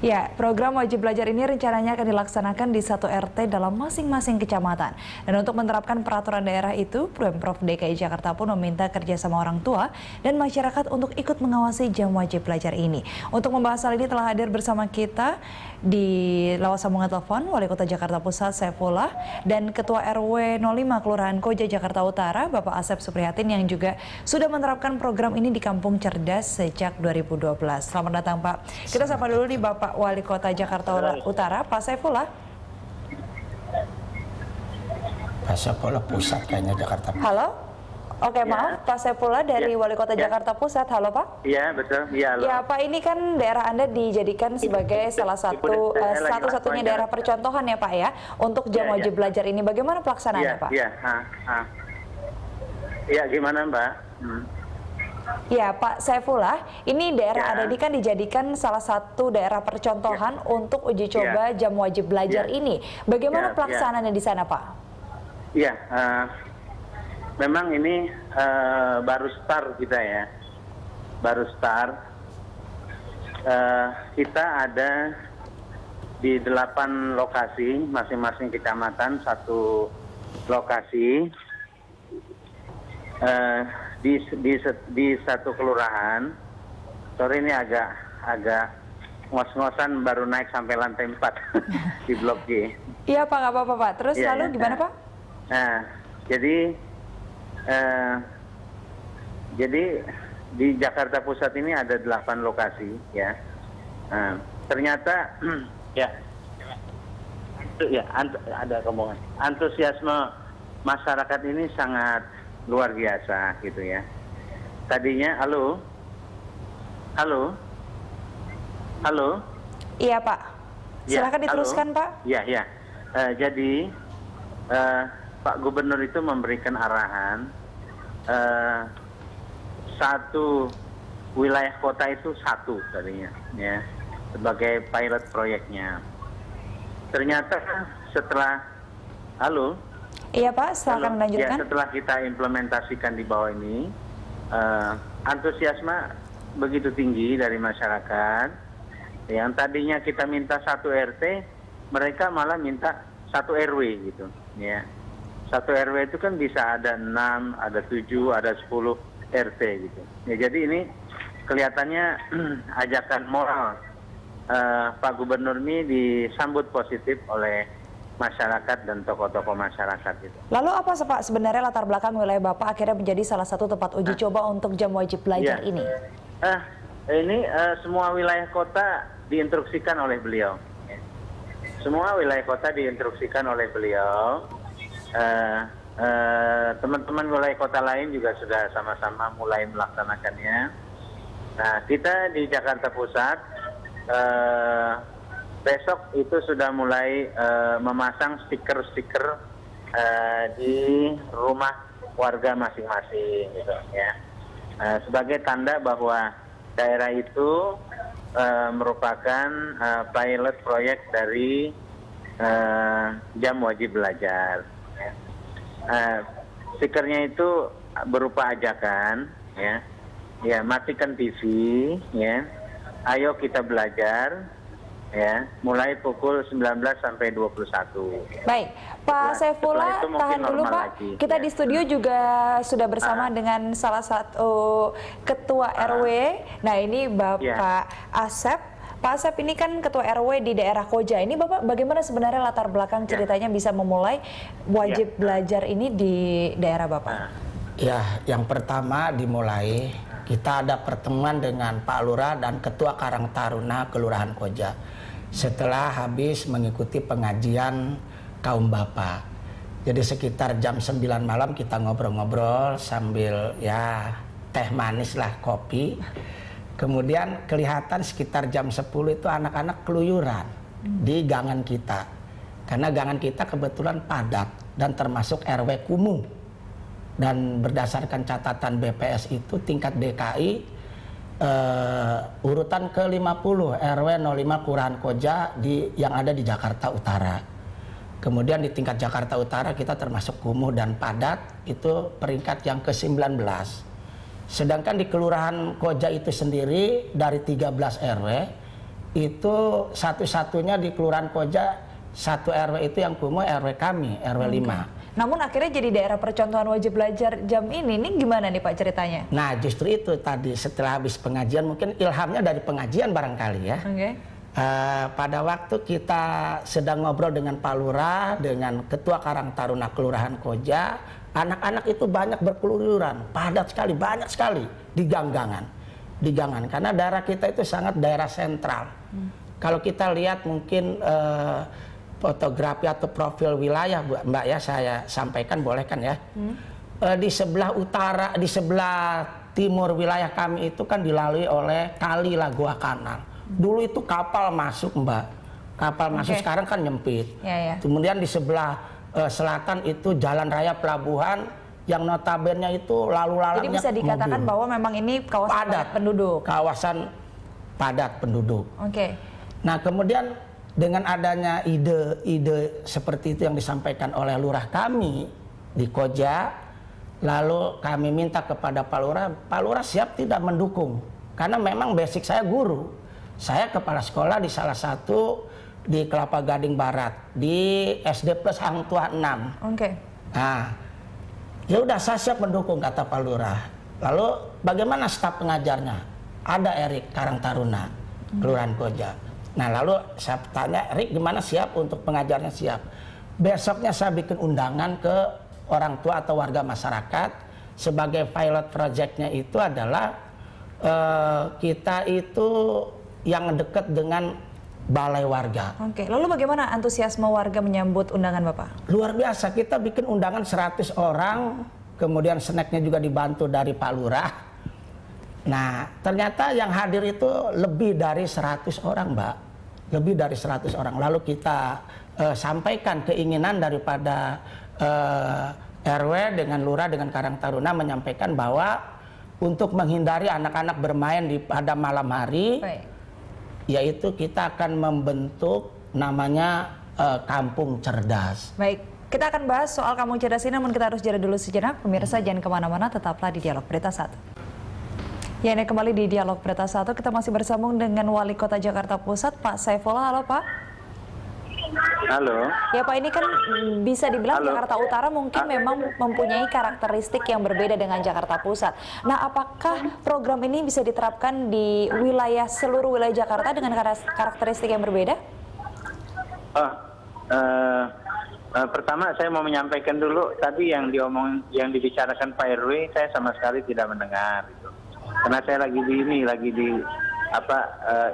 Ya, program wajib belajar ini rencananya akan dilaksanakan di satu RT dalam masing-masing kecamatan. Dan untuk menerapkan peraturan daerah itu, Pemprov DKI Jakarta pun meminta kerjasama orang tua dan masyarakat untuk ikut mengawasi jam wajib belajar ini. Untuk membahas hal ini telah hadir bersama kita di lewat sambungan telepon Wali Kota Jakarta Pusat Saifullah dan Ketua RW 05 Kelurahan Koja Jakarta Utara, Bapak Asep Suprihatin yang juga sudah menerapkan program ini di Kampung Cerdas sejak 2012. Selamat datang Pak. Kita sapa dulu nih Bapak Wali Kota Jakarta Utara, Pak Saifullah. Pak Saifullah Pusat kayaknya Jakarta. Halo? Oke, ya. Maaf, Pak Saifullah dari Wali Kota Jakarta Pusat. Halo Pak? Iya, betul. Iya, halo. Ya Pak, ini kan daerah Anda dijadikan sebagai salah satu-satunya daerah percontohan ya Pak ya, untuk jam wajib belajar ini. Bagaimana pelaksanaannya Pak? Iya, gimana Mbak? Ya Pak Saifullah, ini daerah Anda ini kan dijadikan salah satu daerah percontohan untuk uji coba jam wajib belajar ini. Bagaimana pelaksanaannya di sana Pak? Iya, memang ini baru start kita ya, baru start. Kita ada di 8 lokasi, masing-masing kecamatan satu lokasi. Di satu kelurahan, sore ini agak ngos-ngosan baru naik sampai lantai 4 di Blok G. Iya Pak, nggak apa-apa Pak. Terus lalu gimana Pak? Nah, jadi di Jakarta Pusat ini ada 8 lokasi ya. Ternyata ada rombongan. Antusiasme masyarakat ini sangat luar biasa gitu ya. Tadinya, halo. Iya Pak. Silakan diteruskan Pak. Iya. Jadi Pak Gubernur itu memberikan arahan satu wilayah kota itu satu tadinya ya sebagai pilot proyeknya. Ternyata setelah Iya Pak, silakan melanjutkan. Setelah kita implementasikan di bawah ini, antusiasme begitu tinggi dari masyarakat. Yang tadinya kita minta 1 RT, mereka malah minta 1 RW gitu. Ya, 1 RW itu kan bisa ada 6, ada 7, ada 10 RT gitu. Ya, jadi ini kelihatannya ajakan moral Pak Gubernur ini disambut positif oleh masyarakat dan tokoh-tokoh masyarakat itu. Lalu apa Pak sebenarnya latar belakang wilayah Bapak akhirnya menjadi salah satu tempat uji coba untuk jam wajib belajar ini? Ini semua wilayah kota diinstruksikan oleh beliau. Semua wilayah kota diinstruksikan oleh beliau. Teman-teman wilayah kota lain juga sudah sama-sama mulai melaksanakannya. Nah, kita di Jakarta Pusat besok itu sudah mulai memasang stiker-stiker di rumah warga masing-masing gitu ya. Sebagai tanda bahwa daerah itu merupakan pilot proyek dari jam wajib belajar ya. Stikernya itu berupa ajakan ya, matikan TV ya, ayo kita belajar ya, mulai pukul 19 sampai 21. Baik, Pak Saifullah, tahan dulu Pak. Kita di studio juga sudah bersama dengan salah satu ketua RW. Nah, ini Bapak Asep. Pak Asep ini kan ketua RW di daerah Koja. Ini Bapak bagaimana sebenarnya latar belakang ceritanya bisa memulai wajib belajar ini di daerah Bapak? Ya, yang pertama dimulai kita ada pertemuan dengan Pak Lurah dan Ketua Karang Taruna Kelurahan Koja. Setelah habis mengikuti pengajian kaum bapak. Jadi sekitar jam 9 malam kita ngobrol-ngobrol sambil ya teh manis lah, kopi. Kemudian kelihatan sekitar jam 10 itu anak-anak keluyuran di gangan kita. Karena gangan kita kebetulan padat dan termasuk RW kumuh. Dan berdasarkan catatan BPS itu tingkat DKI urutan ke-50 RW 05 Kelurahan Koja yang ada di Jakarta Utara. Kemudian di tingkat Jakarta Utara kita termasuk kumuh dan padat, itu peringkat yang ke-19. Sedangkan di Kelurahan Koja itu sendiri dari 13 RW itu satu-satunya di Kelurahan Koja, 1 RW itu yang kumuh RW kami, RW 5. Namun akhirnya jadi daerah percontohan wajib belajar jam ini gimana nih Pak ceritanya? Nah justru itu tadi setelah habis pengajian, mungkin ilhamnya dari pengajian barangkali ya. Pada waktu kita sedang ngobrol dengan Pak Lurah, dengan Ketua Karang Taruna Kelurahan Koja, anak-anak itu banyak berkeluyuran, padat sekali, banyak sekali di ganggangan, karena daerah kita itu sangat daerah sentral. Kalau kita lihat mungkin fotografi atau profil wilayah, Mbak ya, saya sampaikan boleh kan ya? Di sebelah utara, di sebelah timur wilayah kami itu kan dilalui oleh Kali Lagoa Kanal. Dulu itu kapal masuk, Mbak. Kapal masuk, sekarang kan nyempit. Kemudian di sebelah selatan itu jalan raya pelabuhan yang notabene itu lalu lalangnya. Jadi bisa dikatakan bahwa memang ini kawasan padat penduduk. Kawasan padat penduduk. Nah kemudian dengan adanya ide-ide seperti itu yang disampaikan oleh lurah kami di Koja, lalu kami minta kepada Pak Lurah siap tidak mendukung. Karena memang basic saya guru. Saya kepala sekolah di salah satu di Kelapa Gading Barat, di SD Plus Hang Tuah 6. Nah, ya udah saya siap mendukung kata Pak Lurah. Lalu bagaimana staf pengajarnya? Ada Erik Karang Taruna, Kelurahan Koja. Nah lalu saya tanya, Rick gimana siap untuk pengajarnya? Siap. Besoknya saya bikin undangan ke orang tua atau warga masyarakat. Sebagai pilot projectnya itu adalah kita itu yang dekat dengan balai warga. Lalu bagaimana antusiasme warga menyambut undangan Bapak? Luar biasa, kita bikin undangan 100 orang, kemudian snacknya juga dibantu dari Pak Lurah. Nah, ternyata yang hadir itu lebih dari 100 orang, Mbak. Lebih dari 100 orang. Lalu kita sampaikan keinginan daripada RW dengan Lurah, dengan Karang Taruna menyampaikan bahwa untuk menghindari anak-anak bermain pada malam hari, yaitu kita akan membentuk namanya Kampung Cerdas. Baik, kita akan bahas soal Kampung Cerdas ini, namun kita harus jeda dulu sejenak. Pemirsa jangan kemana-mana, tetaplah di Dialog Berita 1. Ya, ini kembali di Dialog Berita 1, kita masih bersambung dengan Wali Kota Jakarta Pusat, Pak Saifullah. Halo Pak. Halo. Ya Pak, ini kan bisa dibilang Jakarta Utara mungkin memang mempunyai karakteristik yang berbeda dengan Jakarta Pusat. Nah, apakah program ini bisa diterapkan di seluruh wilayah Jakarta dengan karakteristik yang berbeda? Pertama saya mau menyampaikan dulu tadi yang dibicarakan Pak RW, saya sama sekali tidak mendengar. Karena saya lagi di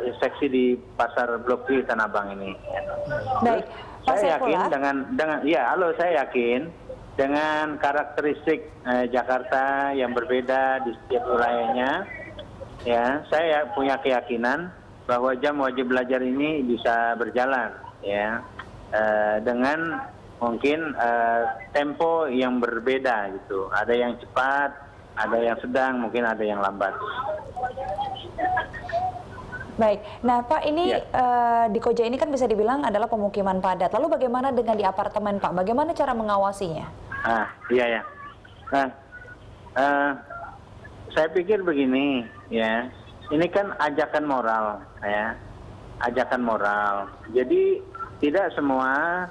inspeksi di pasar Blok G Tanah Abang ini. Baik, saya yakin saya yakin dengan karakteristik Jakarta yang berbeda di setiap wilayahnya, ya saya punya keyakinan bahwa jam wajib belajar ini bisa berjalan, ya dengan mungkin tempo yang berbeda gitu. Ada yang cepat, ada yang sedang, mungkin ada yang lambat. Baik, nah Pak, ini di Koja ini kan bisa dibilang adalah pemukiman padat. Lalu bagaimana dengan di apartemen Pak? Bagaimana cara mengawasinya? Iya. Nah, saya pikir begini, ya. Ini kan ajakan moral, ya. Ajakan moral. Jadi tidak semua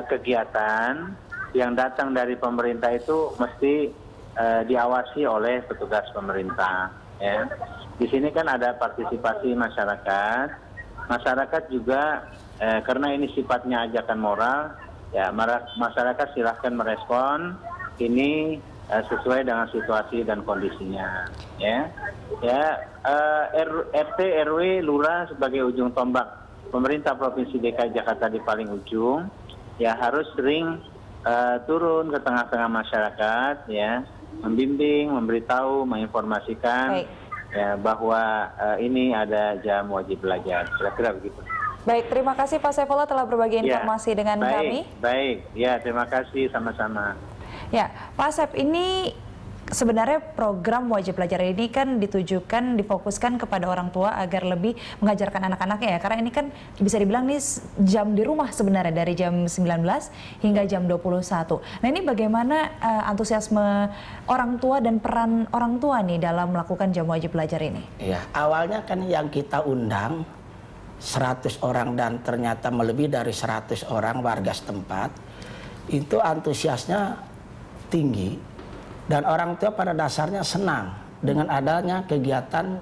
kegiatan yang datang dari pemerintah itu mesti diawasi oleh petugas pemerintah, ya. Di sini kan ada partisipasi masyarakat. Masyarakat juga karena ini sifatnya ajakan moral, ya masyarakat silahkan merespon ini sesuai dengan situasi dan kondisinya, ya. RT, RW, Lurah sebagai ujung tombak pemerintah Provinsi DKI Jakarta di paling ujung, ya harus sering turun ke tengah-tengah masyarakat, ya, membimbing, memberitahu, menginformasikan ya bahwa ini ada jam wajib belajar, kira-kira begitu. Baik, terima kasih Pak Saifullah telah berbagi informasi dengan kami. Baik, ya terima kasih, sama-sama. Ya, Pak Saif, ini sebenarnya program wajib belajar ini kan ditujukan, difokuskan kepada orang tua agar lebih mengajarkan anak-anaknya ya. Karena ini kan bisa dibilang nih jam di rumah sebenarnya dari jam 19 hingga jam 21. Nah, ini bagaimana antusiasme orang tua dan peran orang tua nih dalam melakukan jam wajib belajar ini? Ya, awalnya kan yang kita undang 100 orang dan ternyata melebihi dari 100 orang warga setempat, itu antusiasnya tinggi dan orang tua pada dasarnya senang dengan adanya kegiatan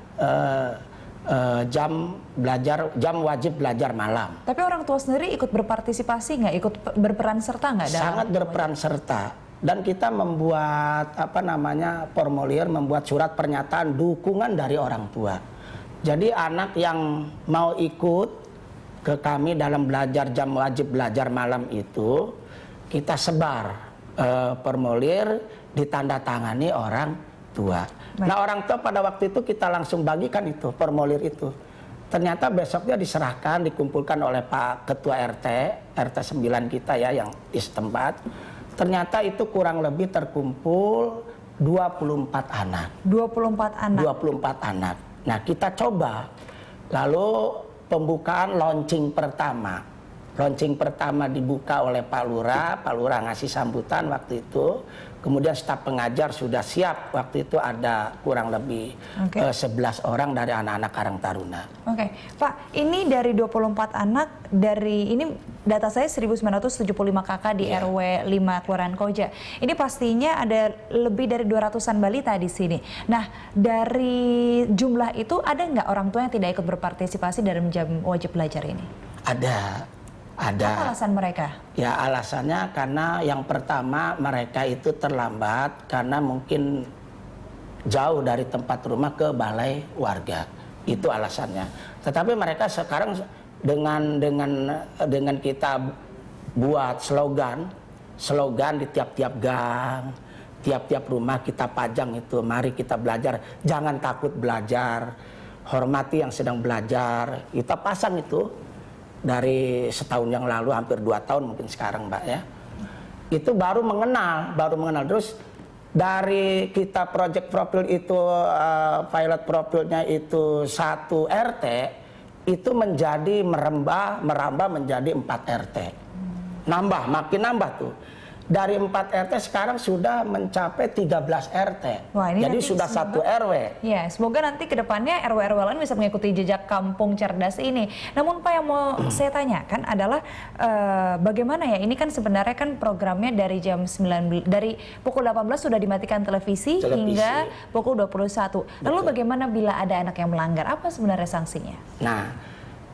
jam wajib belajar malam. Tapi orang tua sendiri ikut berpartisipasi nggak, ikut berperan serta nggak? Sangat berperan serta. Dan kita membuat formulir, membuat surat pernyataan dukungan dari orang tua. Jadi anak yang mau ikut ke kami dalam belajar jam wajib belajar malam itu, kita sebar formulir ditandatangani orang tua. Baik. Nah orang tua pada waktu itu kita langsung bagikan itu formulir itu. Ternyata besoknya diserahkan, dikumpulkan oleh Pak Ketua RT 9 kita ya yang di setempat. Ternyata itu kurang lebih terkumpul 24 anak. 24 anak? 24 anak. Nah kita coba, lalu pembukaan launching pertama. Launching pertama dibuka oleh Pak Lurah ngasih sambutan waktu itu. Kemudian staf pengajar sudah siap, waktu itu ada kurang lebih 11 orang dari anak-anak Karang Taruna. Oke, Pak, ini dari 24 anak, dari ini data saya 1975 kakak di RW 5 Kelurahan Koja. Ini pastinya ada lebih dari 200-an balita di sini. Nah, dari jumlah itu ada nggak orang tua yang tidak ikut berpartisipasi dalam jam wajib belajar ini? Ada. Apa alasan mereka? Ya alasannya karena yang pertama mereka itu terlambat karena mungkin jauh dari tempat rumah ke balai warga. Itu alasannya. Tetapi mereka sekarang dengan kita buat slogan di tiap-tiap gang, tiap-tiap rumah kita pajang itu, mari kita belajar, jangan takut belajar, hormati yang sedang belajar. Kita pasang itu. Dari setahun yang lalu, hampir 2 tahun mungkin sekarang Mbak ya. Itu baru mengenal. Terus dari kita project profil itu, pilot profilnya itu 1 RT, itu menjadi merambah menjadi 4 RT. Makin nambah tuh. Dari 4 RT sekarang sudah mencapai 13 RT. Wah, ini jadi sudah semoga, 1 RW. Ya, semoga nanti ke depannya RW-RW lain bisa mengikuti jejak kampung cerdas ini. Namun Pak, yang mau saya tanyakan adalah bagaimana ya, ini kan sebenarnya kan programnya dari jam 9, dari pukul 18 sudah dimatikan televisi hingga pukul 21. Lalu bagaimana bila ada anak yang melanggar? Apa sebenarnya sanksinya? Nah,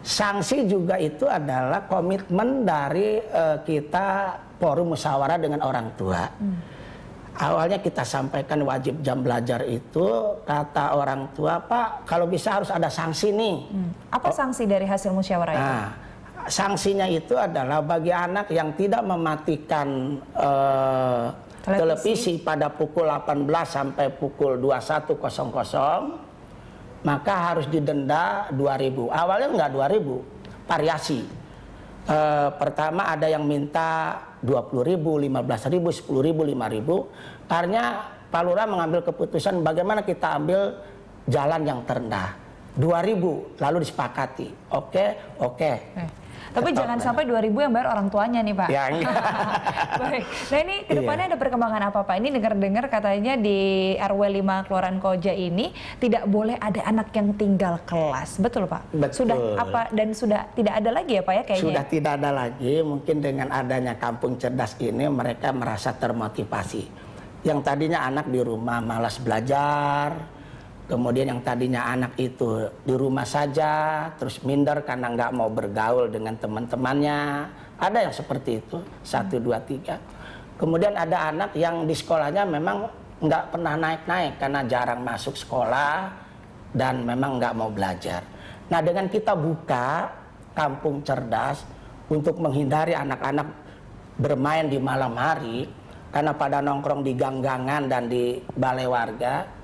sanksi juga itu adalah komitmen dari kita forum musyawarah dengan orang tua. Awalnya kita sampaikan wajib jam belajar itu, kata orang tua, Pak, kalau bisa harus ada sanksi nih. Apa sanksi dari hasil musyawarah itu? Nah, sanksinya itu adalah bagi anak yang tidak mematikan televisi pada pukul 18 sampai pukul 21.00, maka harus didenda 2.000. Awalnya enggak 2.000, variasi. Pertama ada yang minta 20.000, 15.000, 10.000, 5.000. Karena Pak Lurah mengambil keputusan bagaimana kita ambil jalan yang terendah. 2.000 lalu disepakati. Oke. Tapi jangan sampai 2.000 yang bayar orang tuanya nih Pak. Ya, Baik. Nah ini kedepannya ada perkembangan apa Pak? Ini dengar-dengar katanya di RW 5 Kelurahan Koja ini tidak boleh ada anak yang tinggal kelas. Betul Pak? Betul. Sudah tidak ada lagi ya Pak ya kayaknya? Sudah tidak ada lagi. Mungkin dengan adanya kampung cerdas ini mereka merasa termotivasi. Yang tadinya anak di rumah malas belajar. Kemudian yang tadinya anak itu di rumah saja, terus minder karena nggak mau bergaul dengan teman-temannya. Ada yang seperti itu, 1, 2, 3. Kemudian ada anak yang di sekolahnya memang nggak pernah naik-naik karena jarang masuk sekolah dan memang nggak mau belajar. Nah dengan kita buka kampung cerdas untuk menghindari anak-anak bermain di malam hari, karena pada nongkrong di gang-gangan dan di balai warga,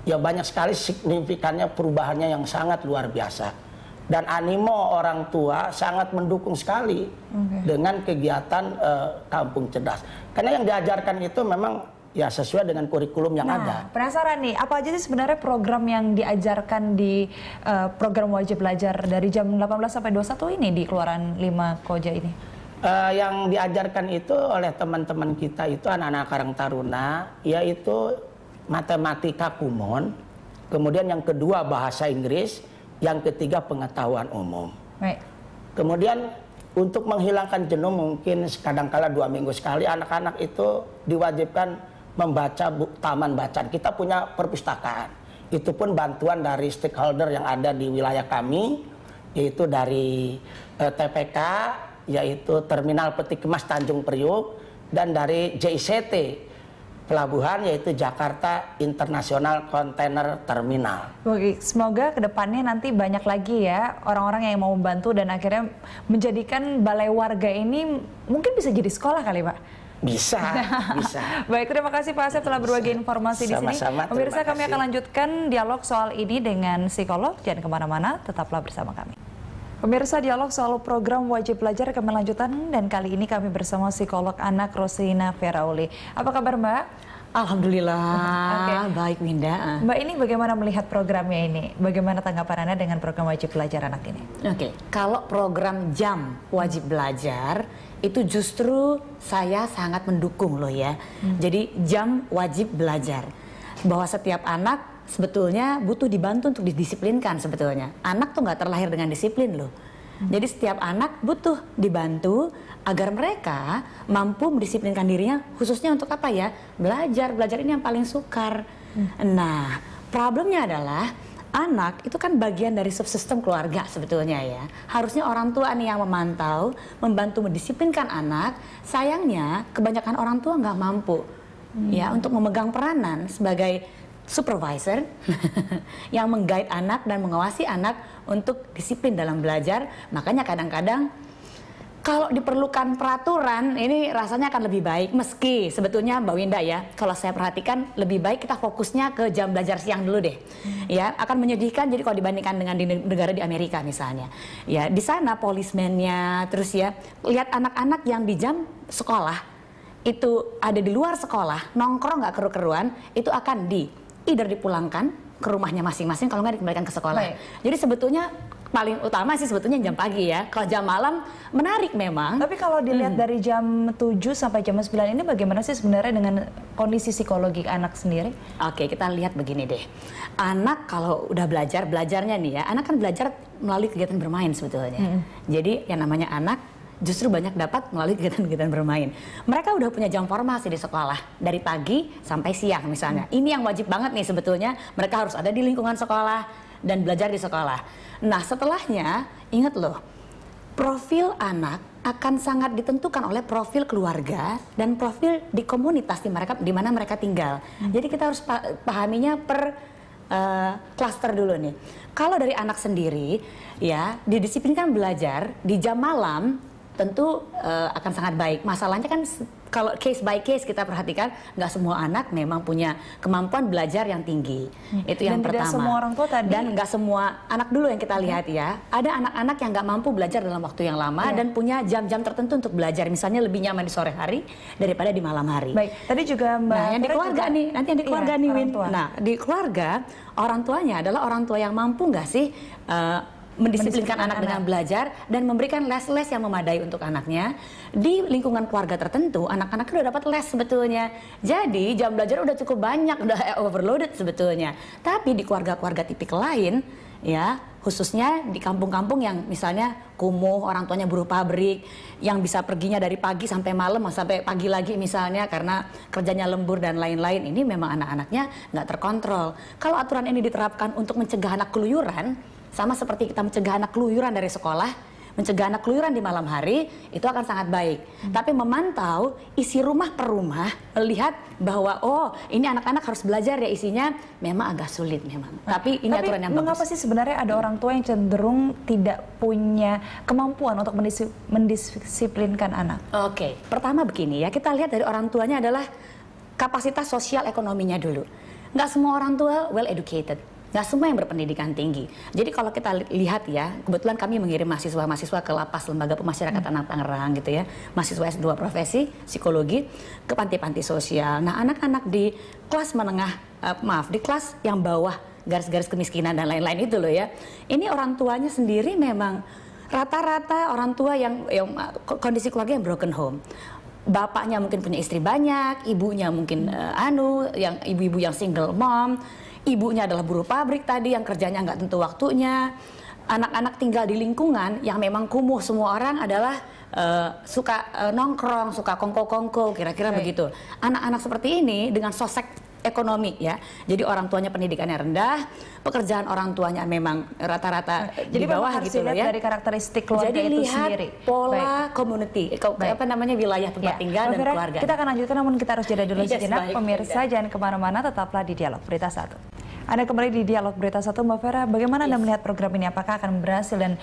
ya banyak sekali signifikannya perubahannya yang sangat luar biasa. Dan animo orang tua sangat mendukung sekali dengan kegiatan kampung cerdas. Karena yang diajarkan itu memang ya sesuai dengan kurikulum yang ada. Penasaran nih, apa aja sih sebenarnya program yang diajarkan di program wajib belajar dari jam 18 sampai 21 ini di Kelurahan 5 Koja ini? Yang diajarkan itu oleh teman-teman kita itu anak-anak Karang Taruna, yaitu matematika kumon, kemudian yang kedua bahasa Inggris, yang ketiga pengetahuan umum. Baik. Kemudian untuk menghilangkan jenuh mungkin kadang-kala 2 minggu sekali anak-anak itu diwajibkan membaca taman bacaan. Kita punya perpustakaan. Itu pun bantuan dari stakeholder yang ada di wilayah kami, yaitu dari TPK, yaitu Terminal Peti Kemas Tanjung Priuk, dan dari JICT pelabuhan, yaitu Jakarta International Container Terminal. Oke, semoga kedepannya nanti banyak lagi ya orang-orang yang mau membantu dan akhirnya menjadikan balai warga ini mungkin bisa jadi sekolah kali Pak? Bisa, bisa. Baik, terima kasih Pak Asep telah berbagi informasi di sini. Pemirsa, kami akan lanjutkan dialog soal ini dengan psikolog. Jangan kemana-mana, tetaplah bersama kami. Pemirsa, dialog soal program wajib belajar kami lanjutkan dan kali ini kami bersama psikolog anak Rosina Ferauli. Apa kabar Mbak? Alhamdulillah, baik Winda. Mbak, ini bagaimana melihat programnya ini? Bagaimana tanggapan Anda dengan program wajib belajar anak ini? Oke, kalau program jam wajib belajar itu justru saya sangat mendukung loh ya. Jadi jam wajib belajar, bahwa setiap anak sebetulnya butuh dibantu untuk didisiplinkan sebetulnya. Anak tuh nggak terlahir dengan disiplin loh. Jadi setiap anak butuh dibantu agar mereka mampu mendisiplinkan dirinya, khususnya untuk apa ya? Belajar. Belajar ini yang paling sukar. Nah, problemnya adalah anak itu kan bagian dari subsistem keluarga sebetulnya ya. Harusnya orang tua nih yang memantau, membantu mendisiplinkan anak. Sayangnya kebanyakan orang tua nggak mampu ya untuk memegang peranan sebagai supervisor yang meng-guide anak dan mengawasi anak untuk disiplin dalam belajar. Makanya kadang-kadang kalau diperlukan peraturan ini rasanya akan lebih baik, meski sebetulnya Mbak Winda ya, kalau saya perhatikan lebih baik kita fokusnya ke jam belajar siang dulu deh. Ya, akan menyedihkan jadi kalau dibandingkan dengan di negara di Amerika misalnya. Ya, di sana policeman-nya, terus ya lihat anak-anak yang di jam sekolah itu ada di luar sekolah, nongkrong nggak keru-keruan, itu akan either dipulangkan ke rumahnya masing-masing, kalau nggak dikembalikan ke sekolah. Baik. Jadi sebetulnya paling utama sih sebetulnya jam pagi ya. Kalau jam malam menarik memang. Tapi kalau dilihat dari jam 7 sampai jam 9 ini bagaimana sih sebenarnya dengan kondisi psikologi anak sendiri? Oke, kita lihat begini deh. Anak kalau udah belajarnya nih ya, anak kan belajar melalui kegiatan bermain sebetulnya. Jadi yang namanya anak justru banyak dapat melalui kegiatan-kegiatan bermain. Mereka udah punya jam formasi di sekolah dari pagi sampai siang misalnya. Ini yang wajib banget nih sebetulnya, mereka harus ada di lingkungan sekolah dan belajar di sekolah. Nah, setelahnya ingat loh, profil anak akan sangat ditentukan oleh profil keluarga dan profil di komunitas di mana mereka tinggal. Jadi kita harus pahaminya per klaster dulu nih. Kalau dari anak sendiri ya didisiplinkan belajar di jam malam tentu akan sangat baik. Masalahnya kan kalau case by case kita perhatikan, nggak semua anak memang punya kemampuan belajar yang tinggi. Itu yang pertama. Dan tidak semua orang tua tadi. Dan nggak semua anak dulu yang kita lihat ya. Ada anak-anak yang nggak mampu belajar dalam waktu yang lama dan punya jam-jam tertentu untuk belajar. Misalnya lebih nyaman di sore hari daripada di malam hari. Baik, tadi juga Mbak. Nah, yang di keluarga nih, nanti yang di keluarga nih, Win. Nah, di keluarga orang tuanya adalah orang tua yang mampu nggak sih mendisiplinkan anak dengan belajar dan memberikan les-les yang memadai untuk anaknya. Di lingkungan keluarga tertentu, anak-anak udah dapat les sebetulnya. Jadi jam belajar udah cukup banyak, udah overloaded sebetulnya. Tapi di keluarga-keluarga tipikal lain, ya khususnya di kampung-kampung yang misalnya kumuh, orang tuanya buruh pabrik, yang bisa perginya dari pagi sampai malam, sampai pagi lagi misalnya karena kerjanya lembur dan lain-lain, ini memang anak-anaknya nggak terkontrol. Kalau aturan ini diterapkan untuk mencegah anak keluyuran, sama seperti kita mencegah anak keluyuran dari sekolah, mencegah anak keluyuran di malam hari, itu akan sangat baik. Tapi memantau isi rumah per rumah, melihat bahwa oh ini anak-anak harus belajar ya, isinya memang agak sulit memang. Tapi ini aturan yang bagus. Mengapa sih sebenarnya ada orang tua yang cenderung tidak punya kemampuan untuk mendisiplinkan anak? Oke, pertama begini ya, kita lihat dari orang tuanya adalah kapasitas sosial ekonominya dulu. Nggak semua orang tua well educated. Nggak semua yang berpendidikan tinggi. Jadi kalau kita lihat ya, kebetulan kami mengirim mahasiswa-mahasiswa ke Lapas Lembaga Pemasyarakatan Tangerang gitu ya, mahasiswa S2 profesi psikologi ke panti-panti sosial. Nah, anak-anak di kelas menengah, di kelas yang bawah garis-garis kemiskinan dan lain-lain itu loh ya. Ini orang tuanya sendiri memang rata-rata orang tua yang kondisi keluarga yang broken home. Bapaknya mungkin punya istri banyak, ibunya mungkin yang ibu-ibu yang single mom. Ibunya adalah buruh pabrik tadi yang kerjanya nggak tentu waktunya. anak-anak tinggal di lingkungan yang memang kumuh, semua orang adalah suka nongkrong, suka kongko-kongko, kira-kira begitu. Anak-anak seperti ini dengan sosek ekonomi ya, jadi orang tuanya pendidikannya rendah, pekerjaan orang tuanya memang rata-rata di bawah gitu loh ya. Dari karakteristik keluarga jadi itu lihat sendiri. Pola community, apa namanya, wilayah tempat tinggal dan keluarga. Kita akan lanjutkan, namun kita harus jeda dulu sejenak. Baik, Pemirsa jangan kemana-mana, tetaplah di Dialog Berita 1. Anda kembali di Dialog Berita 1, Mbak Vera. Bagaimana Anda melihat program ini? Apakah akan berhasil dan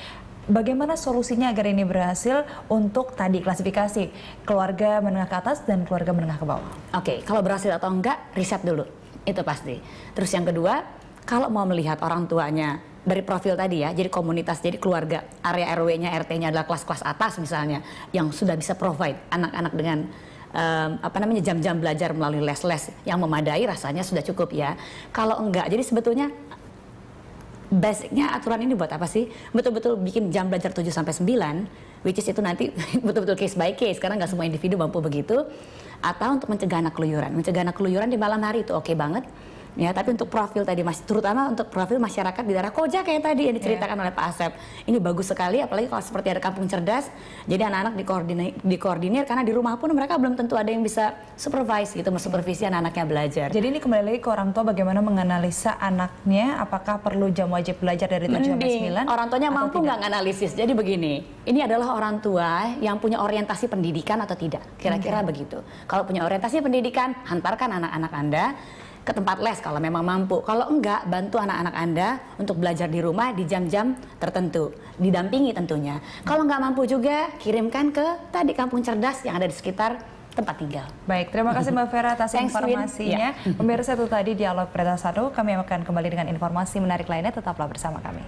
bagaimana solusinya agar ini berhasil untuk tadi klasifikasi keluarga menengah ke atas dan keluarga menengah ke bawah? Oke, kalau berhasil atau enggak, riset dulu. Itu pasti. Terus yang kedua, kalau mau melihat orang tuanya dari profil tadi ya, jadi komunitas, jadi keluarga, area RW-nya, RT-nya adalah kelas-kelas atas misalnya, yang sudah bisa provide anak-anak dengan jam-jam belajar melalui les-les yang memadai, rasanya sudah cukup ya. Kalau enggak, jadi sebetulnya basicnya aturan ini buat apa sih? Betul-betul bikin jam belajar 7 sampai 9, which is itu nanti betul-betul case by case, karena nggak semua individu mampu begitu. Atau untuk mencegah anak keluyuran. Mencegah anak keluyuran di malam hari itu oke banget. Ya, tapi untuk profil tadi, terutama untuk profil masyarakat di daerah Koja kayak tadi yang diceritakan oleh Pak Asep, ini bagus sekali, apalagi kalau seperti ada kampung cerdas, jadi anak-anak dikoordinir karena di rumah pun mereka belum tentu ada yang bisa supervise gitu, mensupervisi anak-anaknya belajar. Jadi ini kembali lagi ke orang tua bagaimana menganalisa anaknya, apakah perlu jam wajib belajar dari 7 sampai 9? Orang tuanya mampu nggak nganalisis. Jadi begini, ini adalah orang tua yang punya orientasi pendidikan atau tidak, kira-kira begitu. Kalau punya orientasi pendidikan, hantarkan anak-anak Anda ke tempat les kalau memang mampu. Kalau enggak, bantu anak-anak Anda untuk belajar di rumah di jam-jam tertentu, didampingi tentunya. Kalau nggak mampu juga, kirimkan ke tadi kampung cerdas yang ada di sekitar tempat tinggal. Baik, terima kasih Mbak Vera atas informasinya. Pemirsa, itu tadi Dialog Berita 1, kami akan kembali dengan informasi menarik lainnya, tetaplah bersama kami.